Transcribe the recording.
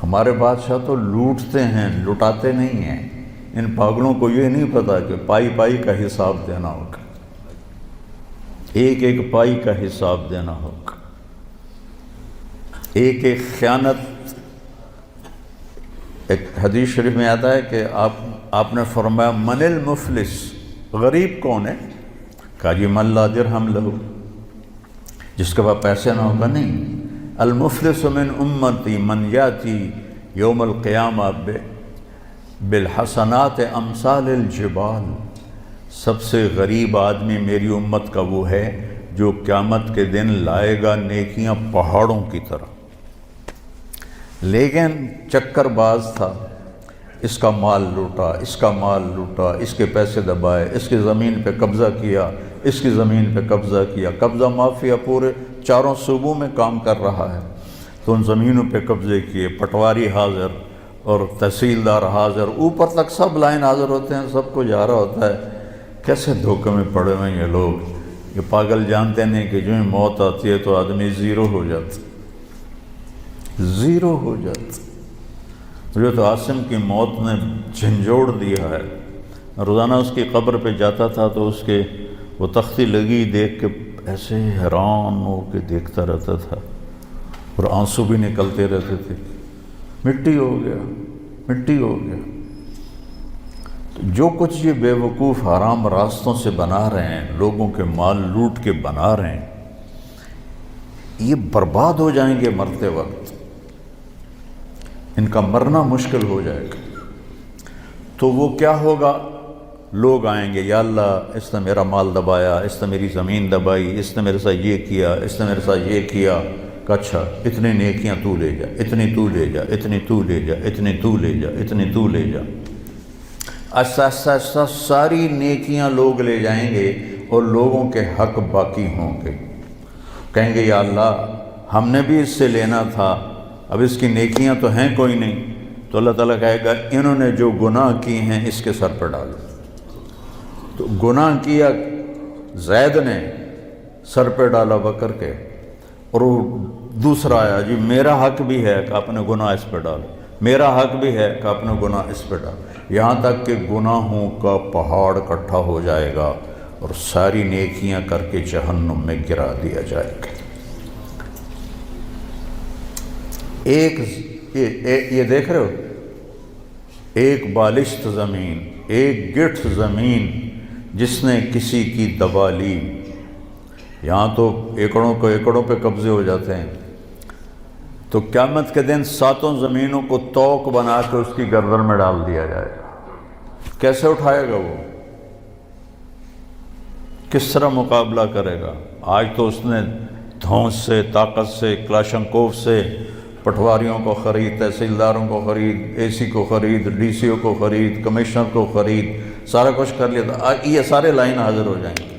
ہمارے بادشاہ تو لوٹتے ہیں، لٹاتے نہیں ہیں۔ ان پاگلوں کو یہ نہیں پتا کہ پائی پائی کا حساب دینا ہوگا، ایک ایک پائی کا حساب دینا ہوگا، ایک ایک خیانت۔ ایک حدیث شریف میں آتا ہے کہ آپ نے فرمایا من المفلس، غریب کون ہے؟ کہا جی من لا درہم لہو، جس کے پاس پیسے نہ ہوگا نہیں۔ المفلس من امتی من یاتی یوم القیامہ بالحسنات امثال الجبال، سب سے غریب آدمی میری امت کا وہ ہے جو قیامت کے دن لائے گا نیکیاں پہاڑوں کی طرح، لیکن چکر باز تھا، اس کا مال لوٹا، اس کا مال لوٹا، اس کے پیسے دبائے، اس کی زمین پہ قبضہ کیا، اس کی زمین پہ قبضہ کیا۔ قبضہ مافیا پورے 4 صوبوں میں کام کر رہا ہے، تو ان زمینوں پہ قبضے کیے، پٹواری حاضر اور تحصیلدار حاضر، اوپر تک سب لائن حاضر ہوتے ہیں، سب کو جا رہا ہوتا ہے۔ کیسے دھوکے میں پڑے ہوئے یہ لوگ، یہ پاگل جانتے نہیں کہ جو ہی موت آتی ہے تو آدمی زیرو ہو جاتا، زیرو ہو جاتا۔ جو تو عاصم کی موت نے جھنجھوڑ دیا ہے، روزانہ اس کی قبر پہ جاتا تھا تو اس کے وہ تختی لگی دیکھ کے ایسے حیران ہو کے دیکھتا رہتا تھا، اور آنسو بھی نکلتے رہتے تھے، مٹی ہو گیا، مٹی ہو گیا۔ تو جو کچھ یہ بے وقوف حرام راستوں سے بنا رہے ہیں، لوگوں کے مال لوٹ کے بنا رہے ہیں، یہ برباد ہو جائیں گے مرتے وقت، ان کا مرنا مشکل ہو جائے گا۔ تو وہ کیا ہوگا؟ لوگ آئیں گے، یا اللہ اس نے میرا مال دبایا، اس نے میری زمین دبائی، اس نے میرے ساتھ یہ کیا، اس نے میرے ساتھ یہ کیا۔ کہ اچھا اتنی نیکیاں تو لے جا، اتنی تو لے جا، اتنی تو لے جا، اتنی تو لے جا، اتنی تو لے جا۔ ایسا ایسا ساری نیکیاں لوگ لے جائیں گے، اور لوگوں کے حق باقی ہوں گے۔ کہیں گے یا اللہ ہم نے بھی اس سے لینا تھا، اب اس کی نیکیاں تو ہیں کوئی نہیں۔ تو اللہ تعالیٰ کہے گا انہوں نے جو گناہ کی ہیں اس کے سر پہ ڈالو۔ تو گناہ کیا زید نے، سر پہ ڈالا بکر کے، اور وہ دوسرا آیا جی میرا حق بھی ہے کہ اپنے گناہ اس پہ ڈالو، میرا حق بھی ہے کہ اپنے گناہ اس پہ ڈالو، یہاں تک کہ گناہوں کا پہاڑ اکٹھا ہو جائے گا اور ساری نیکیاں کر کے جہنم میں گرا دیا جائے گا۔ یہ دیکھ رہے ہو، ایک بالشت زمین، ایک گٹھ زمین جس نے کسی کی دبا لی، یہاں تو ایکڑوں پہ قبضے ہو جاتے ہیں، تو قیامت کے دن 7 زمینوں کو توق بنا کے اس کی گردن میں ڈال دیا جائے گا۔ کیسے اٹھائے گا وہ؟ کس طرح مقابلہ کرے گا؟ آج تو اس نے دھونس سے، طاقت سے، کلاشنکوف سے پٹواریوں کو خرید، تحصیلداروں کو خرید، اے سی کو خرید، ڈی سی او کو خرید، کمشنر کو خرید، سارا کچھ کر لیا تھا۔ یہ سارے لائن حاضر ہو جائیں گے۔